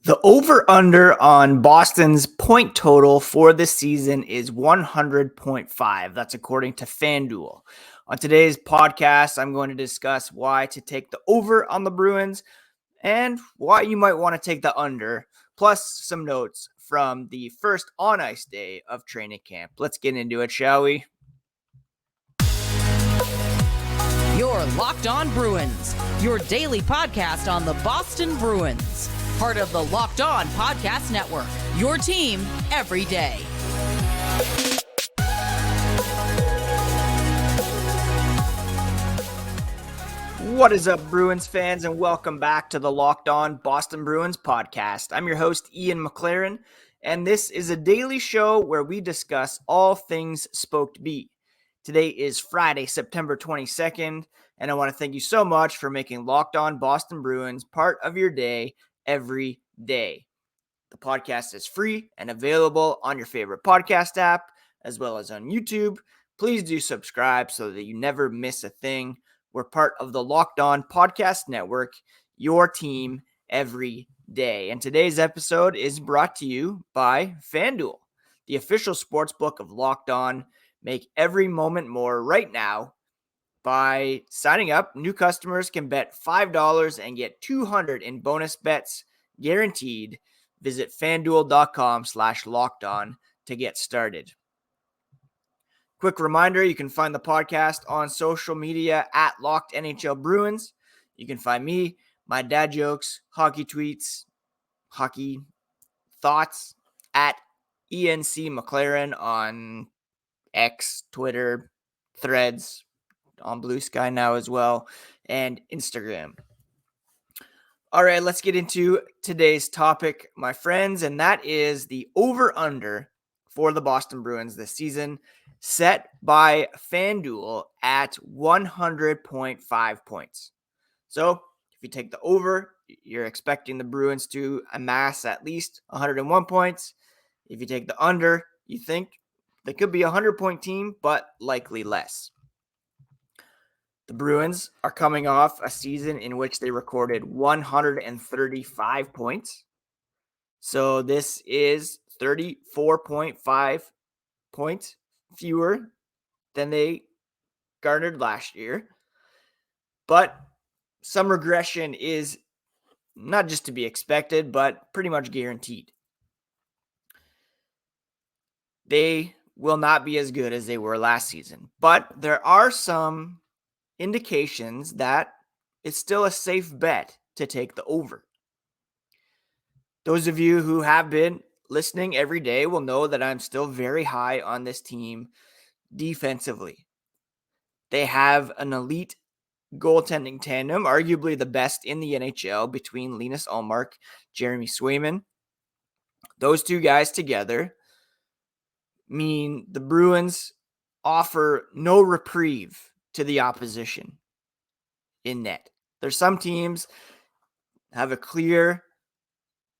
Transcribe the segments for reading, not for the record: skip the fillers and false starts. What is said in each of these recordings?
The over-under on Boston's point total for this season is 100.5. That's according to Fanduel. On today's podcast, I'm going to discuss why to take the over on the Bruins and why you might want to take the under, plus some notes from the first on-ice day of training camp. Let's get into it, shall we? You're Locked On Bruins, your daily podcast on the Boston Bruins. Part of the Locked On Podcast Network, your team every day. What is up, Bruins fans, and welcome back to the Locked On Boston Bruins podcast. I'm your host, Ian McLaren, and this is a daily show where we discuss all things Spoked B. Today is Friday, September 22nd, and I want to thank you so much for making Locked On Boston Bruins part of your day every day. The podcast is free and available on your favorite podcast app, as well as on YouTube. Please do subscribe so that you never miss a thing. We're part of the Locked On Podcast Network, your team every day. And today's episode is brought to you by Fanduel, the official sportsbook of Locked On. Make every moment more right now. By signing up, new customers can bet $5 and get $200 in bonus bets guaranteed. Visit fanduel.com/lockedon to get started. Quick reminder, you can find the podcast on social media at Locked NHL Bruins. You can find me, my dad jokes, hockey tweets, hockey thoughts at ENC McLaren on X, Twitter, Threads, on Blue Sky now as well, and Instagram. All right, let's get into today's topic, my friends, and that is the over-under for the Boston Bruins this season, set by FanDuel at 100.5 points. So if you take the over, you're expecting the Bruins to amass at least 101 points. If you take the under, you think they could be a 100-point team, but likely less. The Bruins are coming off a season in which they recorded 135 points. So this is 34.5 points fewer than they garnered last year. But some regression is not just to be expected, but pretty much guaranteed. They will not be as good as they were last season. But there are some indications that it's still a safe bet to take the over. Those of you who have been listening every day will know that I'm still very high on this team defensively. They have an elite goaltending tandem, arguably the best in the NHL between Linus Ullmark, Jeremy Swayman. Those two guys together mean the Bruins offer no reprieve to the opposition in net. There's some teams have a clear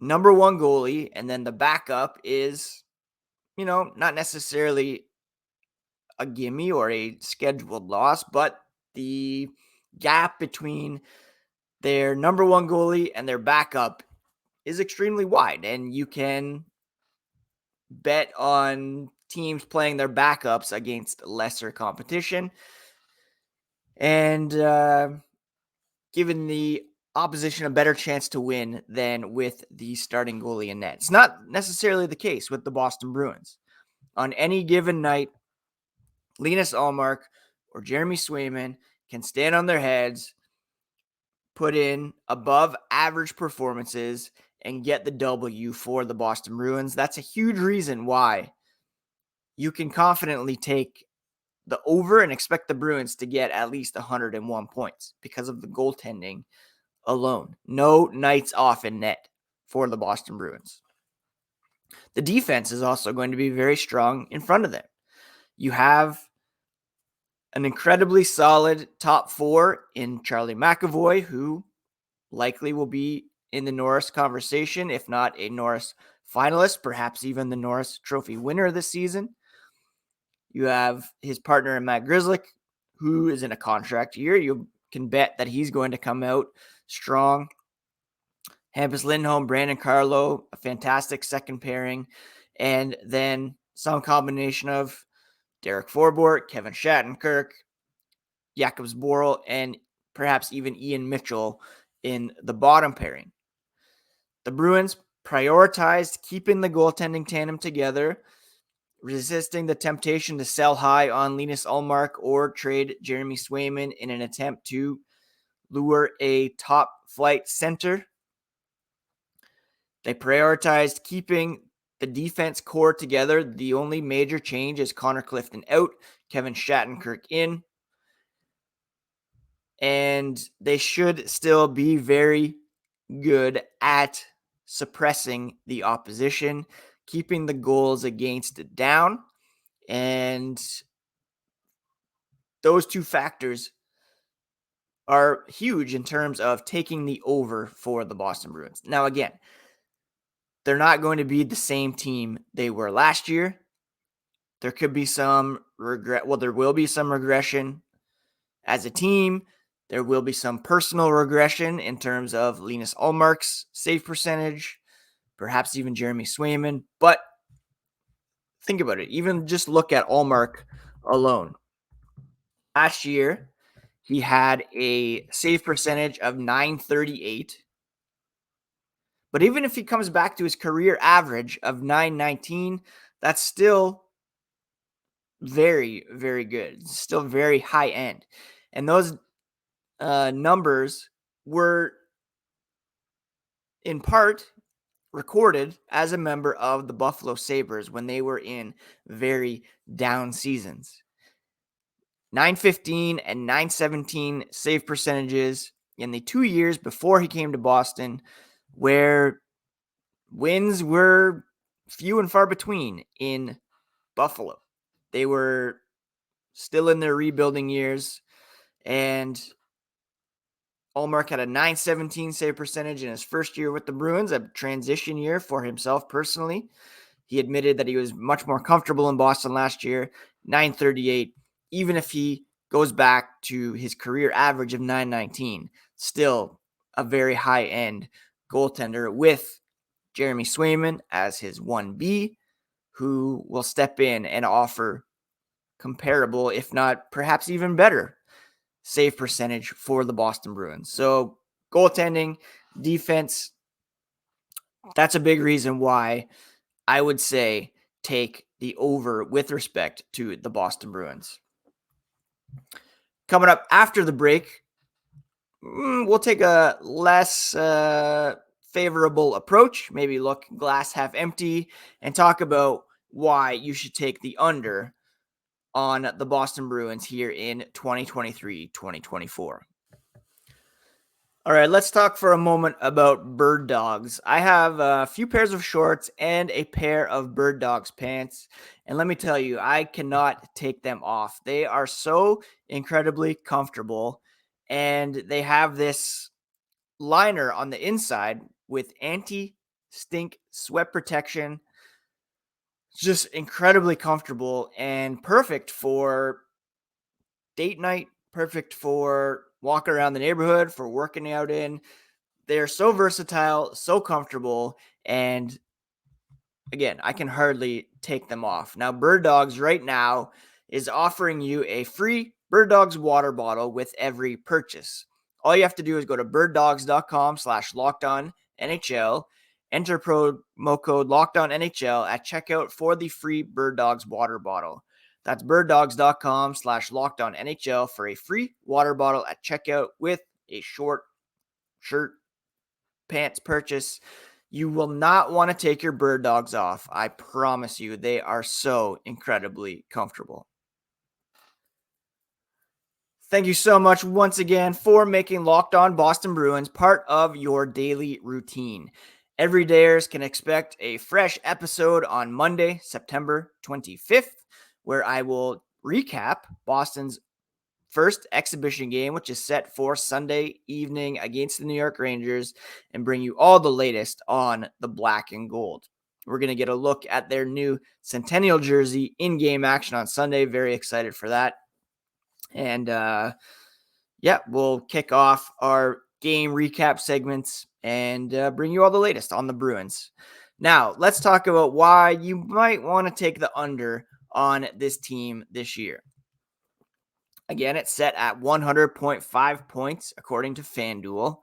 number one goalie, and then the backup is, not necessarily a gimme or a scheduled loss, but the gap between their number one goalie and their backup is extremely wide, and you can bet on teams playing their backups against lesser competition and giving the opposition a better chance to win than with the starting goalie in net. It's not necessarily the case with the Boston Bruins. On any given night, Linus Ullmark or Jeremy Swayman can stand on their heads, put in above average performances, and get the W for the Boston Bruins. That's a huge reason why you can confidently take the over and expect the Bruins to get at least 101 points because of the goaltending alone. No nights off in net for the Boston Bruins. The defense is also going to be very strong in front of them. You have an incredibly solid top four in Charlie McAvoy, who likely will be in the Norris conversation, if not a Norris finalist, perhaps even the Norris Trophy winner this season. You have his partner in Matt Grzelcyk, who is in a contract year. You can bet that he's going to come out strong. Hampus Lindholm, Brandon Carlo, a fantastic second pairing. And then some combination of Derek Forbort, Kevin Shattenkirk, Jakobs Borrell, and perhaps even Ian Mitchell in the bottom pairing. The Bruins prioritized keeping the goaltending tandem together, resisting the temptation to sell high on Linus Ullmark or trade Jeremy Swayman in an attempt to lure a top flight center. They prioritized keeping the defense core together. The only major change is Connor Clifton out, Kevin Shattenkirk in. And they should still be very good at suppressing the opposition, keeping the goals against down. And those two factors are huge in terms of taking the over for the Boston Bruins. Now, again, they're not going to be the same team they were last year. There could be some regret. Well, there will be some regression as a team. There will be some personal regression in terms of Linus Ullmark's save percentage, perhaps even Jeremy Swayman. But think about it. Even just look at Ullmark alone. Last year, he had a save percentage of .938. But even if he comes back to his career average of .919, that's still very, very good. It's still very high end. And those numbers were in part recorded as a member of the Buffalo Sabres when they were in very down seasons. .915 and .917 save percentages in the 2 years before he came to Boston, where wins were few and far between in Buffalo. They were still in their rebuilding years, and Ullmark had a .917 save percentage in his first year with the Bruins, a transition year for himself personally. He admitted that he was much more comfortable in Boston last year. .938, even if he goes back to his career average of .919, still a very high-end goaltender with Jeremy Swayman as his 1B, who will step in and offer comparable, if not perhaps even better, save percentage for the Boston Bruins. So goaltending, defense, that's a big reason why I would say take the over with respect to the Boston Bruins. Coming up after the break, we'll take a less favorable approach, maybe look glass half empty, and talk about why you should take the under on the Boston Bruins here in 2023-2024. All right, let's talk for a moment about Birddogs. I have a few pairs of shorts and a pair of Birddogs pants, and let me tell you, I cannot take them off. They are so incredibly comfortable, and they have this liner on the inside with anti-stink sweat protection. Just incredibly comfortable and perfect for date night, perfect for walk around the neighborhood, for working out in. They're so versatile, so comfortable, and again, I can hardly take them off. Now, Birddogs right now is offering you a free Birddogs water bottle with every purchase. All you have to do is go to birddogs.com/lockedonnhl, enter promo code LockedOnNHL at checkout for the free Birddogs water bottle. That's birddogs.com/lockedonnhl for a free water bottle at checkout with a short shirt, pants purchase. You will not want to take your Birddogs off. I promise you, they are so incredibly comfortable. Thank you so much once again for making Locked On Boston Bruins part of your daily routine. Everydayers can expect a fresh episode on Monday, September 25th, where I will recap Boston's first exhibition game, which is set for Sunday evening against the New York Rangers, and bring you all the latest on the black and gold. We're going to get a look at their new Centennial jersey in-game action on Sunday. Very excited for that. And we'll kick off our game recap segments and bring you all the latest on the Bruins. Now, let's talk about why you might want to take the under on this team this year. Again, it's set at 100.5 points according to Fanduel.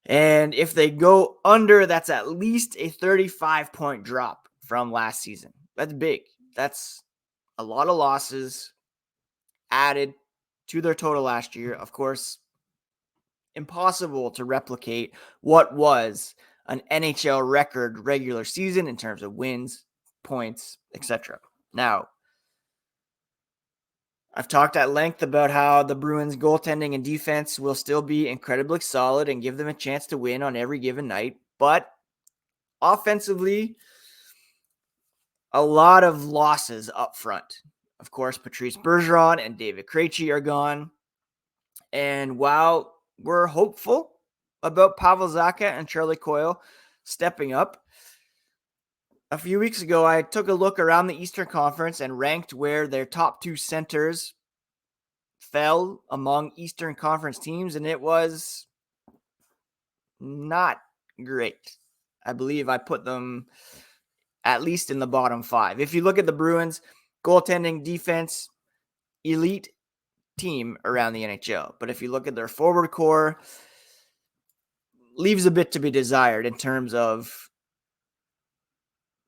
And if they go under, that's at least a 35-point drop from last season. That's big. That's a lot of losses added to their total last year. Of course, impossible to replicate what was an NHL record regular season in terms of wins, points, etc. Now, I've talked at length about how the Bruins' goaltending and defense will still be incredibly solid and give them a chance to win on every given night. But offensively, a lot of losses up front. Of course, Patrice Bergeron and David Krejci are gone. And while we're hopeful about Pavel Zacha and Charlie Coyle stepping up, a few weeks ago, I took a look around the Eastern Conference and ranked where their top two centers fell among Eastern Conference teams, and it was not great. I believe I put them at least in the bottom five. If you look at the Bruins, goaltending, defense, elite team around the NHL. But if you look at their forward core, leaves a bit to be desired in terms of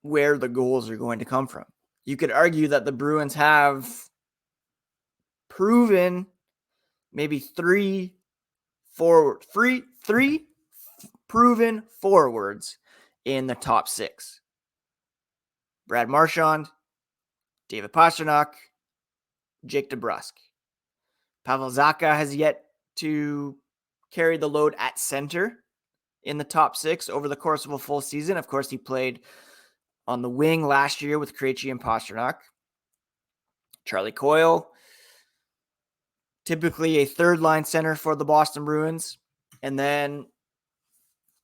where the goals are going to come from. You could argue that the Bruins have proven maybe three proven forwards in the top six. Brad Marchand, David Pastrnak, Jake DeBrusk. Pavel Zacha has yet to carry the load at center in the top six over the course of a full season. Of course, he played on the wing last year with Krejci and Pastrnak. Charlie Coyle, typically a third-line center for the Boston Bruins. And then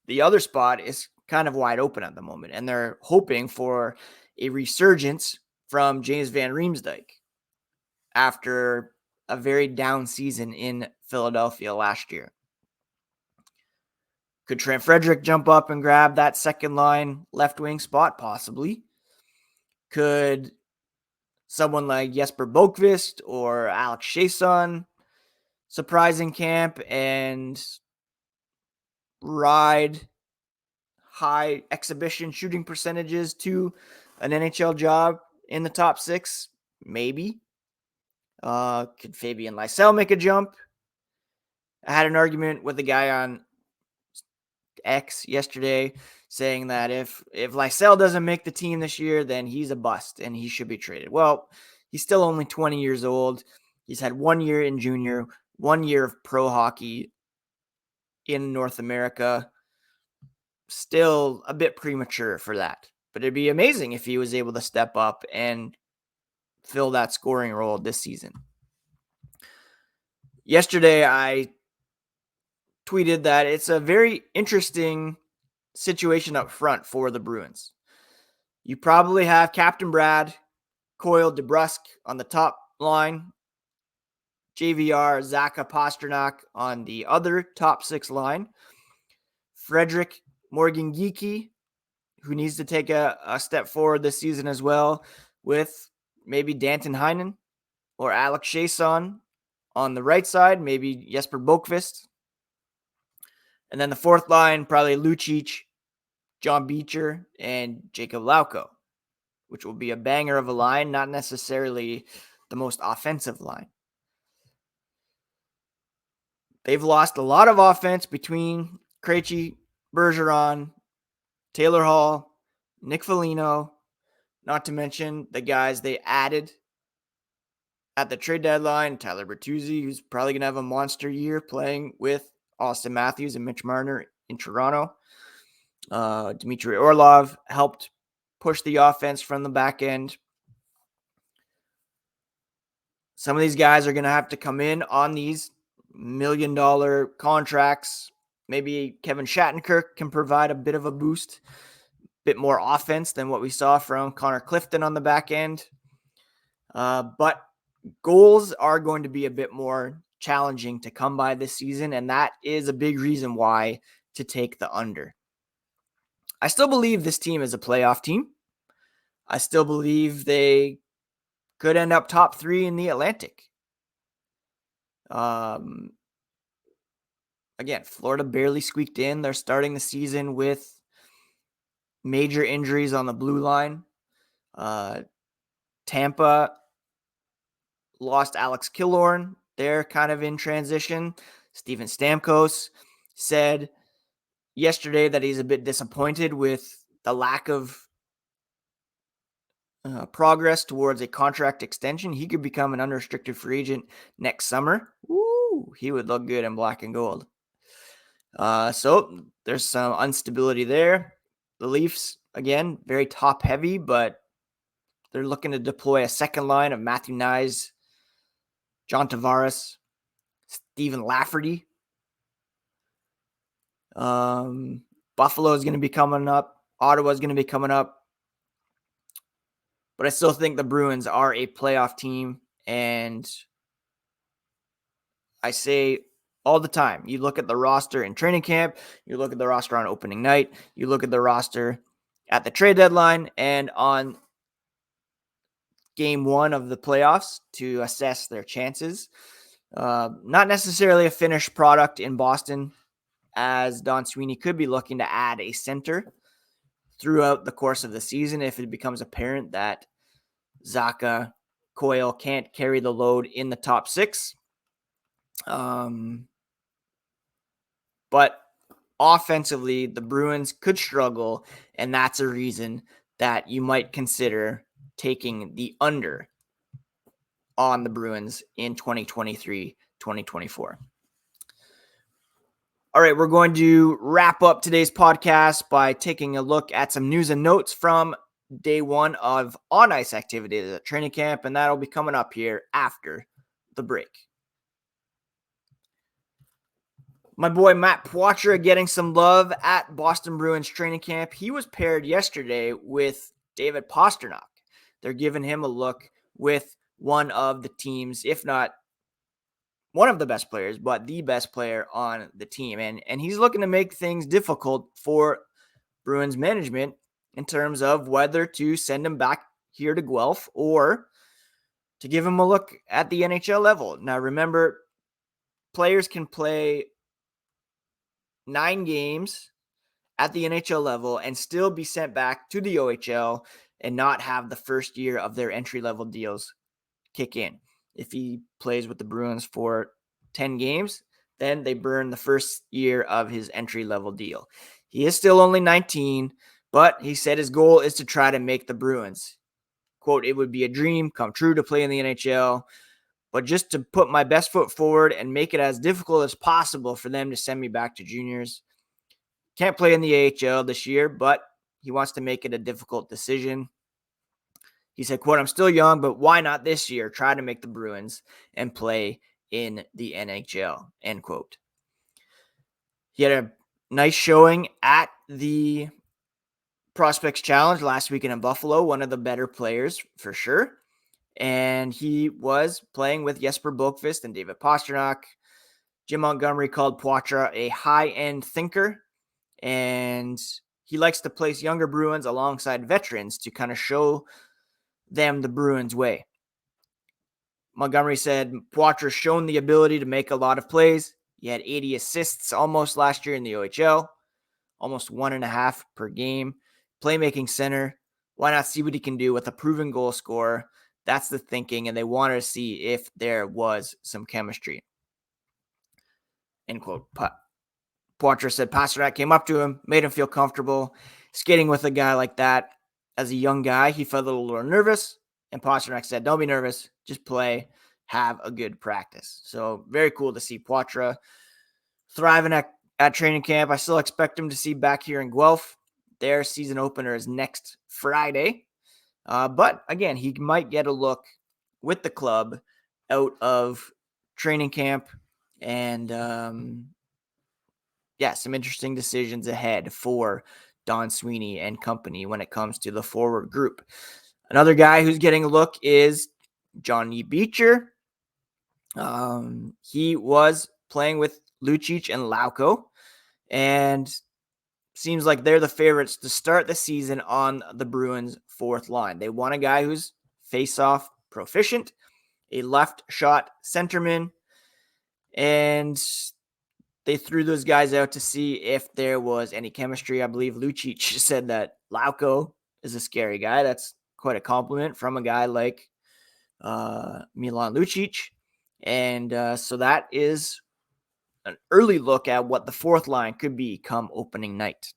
the other spot is kind of wide open at the moment, and they're hoping for a resurgence from James Van Riemsdyk after a very down season in Philadelphia last year. Could Trent Frederick jump up and grab that second line left wing spot? Possibly. Could someone like Jesper Boqvist or Alex Chiasson surprise in camp and ride high exhibition shooting percentages to an NHL job in the top six? Maybe. Could Fabian Lysell make a jump? I had an argument with a guy on X yesterday saying that if Lysell doesn't make the team this year, then he's a bust and he should be traded. Well, he's still only 20 years old. He's had 1 year in junior, 1 year of pro hockey in North America. Still a bit premature for that. But it'd be amazing if he was able to step up and fill that scoring role this season. Yesterday, I tweeted that it's a very interesting situation up front for the Bruins. You probably have Captain Brad, Coyle, DeBrusk on the top line, JVR, Zacha, Pastrnak on the other top six line, Frederick, Morgan Geekie, who needs to take a step forward this season as well, with maybe Danton Heinen or Alex Chiasson on the right side, maybe Jesper Boqvist. And then the fourth line, probably Lucic, John Beecher, and Jacob Lauko, which will be a banger of a line, not necessarily the most offensive line. They've lost a lot of offense between Krejci, Bergeron, Taylor Hall, Nick Foligno, not to mention the guys they added at the trade deadline, Tyler Bertuzzi, who's probably going to have a monster year playing with Austin Matthews and Mitch Marner in Toronto. Dmitry Orlov helped push the offense from the back end. Some of these guys are going to have to come in on these $1 million contracts. Maybe Kevin Shattenkirk can provide a bit of a boost, a bit more offense than what we saw from Connor Clifton on the back end. But goals are going to be a bit more challenging to come by this season, and that is a big reason why to take the under. I still believe this team is a playoff team. I still believe they could end up top 3 in the Atlantic. Again, Florida barely squeaked in. They're starting the season with major injuries on the blue line. Tampa lost Alex Killorn. They're kind of in transition. Steven Stamkos said yesterday that he's a bit disappointed with the lack of progress towards a contract extension. He could become an unrestricted free agent next summer. Woo, he would look good in black and gold. So there's some instability there. The Leafs, again, very top heavy, but they're looking to deploy a second line of Matthew Nyes, John Tavares, Stephen Lafferty. Buffalo is going to be coming up. Ottawa is going to be coming up. But I still think the Bruins are a playoff team. And I say all the time, you look at the roster in training camp, you look at the roster on opening night, you look at the roster at the trade deadline and on game 1 of the playoffs to assess their chances. Not necessarily a finished product in Boston, as Don Sweeney could be looking to add a center throughout the course of the season if it becomes apparent that Zacha, Coyle can't carry the load in the top 6. But offensively, the Bruins could struggle, and that's a reason that you might consider taking the under on the Bruins in 2023-2024. All right, we're going to wrap up today's podcast by taking a look at some news and notes from day 1 of on-ice activities at training camp, and that'll be coming up here after the break. My boy Matt Poitras getting some love at Boston Bruins training camp. He was paired yesterday with David Pastrnak. They're giving him a look with one of the teams, if not one of the best players, but the best player on the team. And he's looking to make things difficult for Bruins management in terms of whether to send him back here to Guelph or to give him a look at the NHL level. Now, remember, players can play 9 games at the NHL level and still be sent back to the OHL and not have the first year of their entry-level deals kick in. If he plays with the Bruins for 10 games, then they burn the first year of his entry-level deal. He is still only 19, but he said his goal is to try to make the Bruins. Quote, "It would be a dream come true to play in the NHL, but just to put my best foot forward and make it as difficult as possible for them to send me back to juniors. Can't play in the AHL this year, but he wants to make it a difficult decision." He said, quote, "I'm still young, but why not this year try to make the Bruins and play in the NHL," end quote. He had a nice showing at the Prospects Challenge last weekend in Buffalo, one of the better players for sure. And he was playing with Jesper Boqvist and David Pastrnak. Jim Montgomery called Poitras a high-end thinker, and he likes to place younger Bruins alongside veterans to kind of show them the Bruins way. Montgomery said Poitras shown the ability to make a lot of plays. He had 80 assists almost last year in the OHL, almost 1.5 per game. Playmaking center. Why not see what he can do with a proven goal scorer? That's the thinking, and they wanted to see if there was some chemistry. End quote. Poitras said Pastrnak came up to him, made him feel comfortable. Skating with a guy like that, as a young guy, he felt a little nervous, and Pastrnak said, "Don't be nervous, just play, have a good practice." So very cool to see Poitras thriving at training camp. I still expect him to see back here in Guelph. Their season opener is next Friday. But again, he might get a look with the club out of training camp. And some interesting decisions ahead for Don Sweeney and company when it comes to the forward group. Another guy who's getting a look is Johnny Beecher. He was playing with Lucic and Lauko. And seems like they're the favorites to start the season on the Bruins' fourth line. They want a guy who's face-off proficient, a left shot centerman, and they threw those guys out to see if there was any chemistry. I believe Lucic said that Lauko is a scary guy. That's quite a compliment from a guy like Milan Lucic. And so that is an early look at what the fourth line could be come opening night.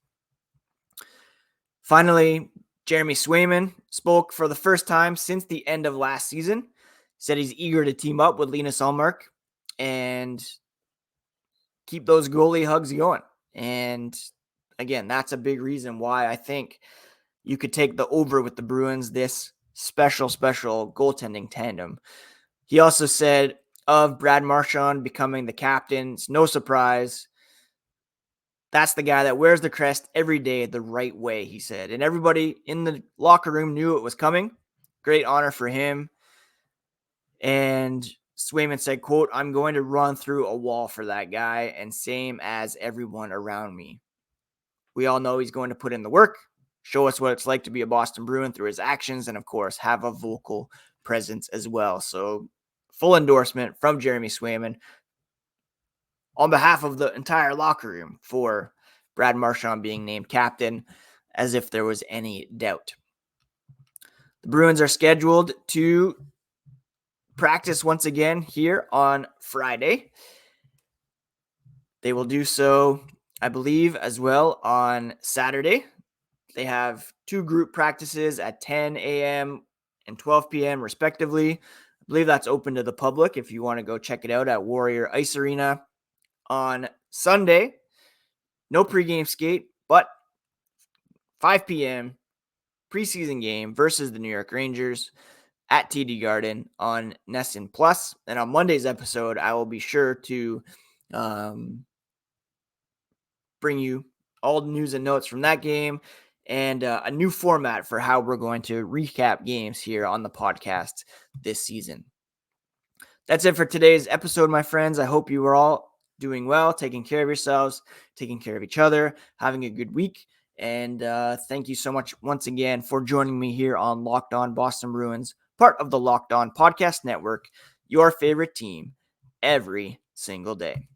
Finally, Jeremy Swayman spoke for the first time since the end of last season. Said he's eager to team up with Linus Ullmark and keep those goalie hugs going. And again, that's a big reason why I think you could take the over with the Bruins, this special goaltending tandem. He also said of Brad Marchand becoming the captain, it's no surprise. That's the guy that wears the crest every day the right way, he said. And everybody in the locker room knew it was coming. Great honor for him. And Swayman said, quote, "I'm going to run through a wall for that guy, and same as everyone around me." We all know he's going to put in the work, show us what it's like to be a Boston Bruin through his actions, and of course, have a vocal presence as well. So full endorsement from Jeremy Swayman on behalf of the entire locker room for Brad Marchand being named captain, as if there was any doubt. The Bruins are scheduled to practice once again here on Friday. They will do so, I believe, as well on Saturday. They have 2 group practices at 10 a.m. and 12 p.m. respectively. I believe that's open to the public if you want to go check it out at Warrior Ice Arena. On Sunday, no pregame skate, but 5 p.m. preseason game versus the New York Rangers at TD Garden on Nessun Plus. And on Monday's episode, I will be sure to bring you all the news and notes from that game and a new format for how we're going to recap games here on the podcast this season. That's it for today's episode, my friends. I hope you are all doing well, taking care of yourselves, taking care of each other, having a good week. And thank you so much once again for joining me here on Locked On Boston Bruins, part of the Locked On Podcast Network, your favorite team every single day.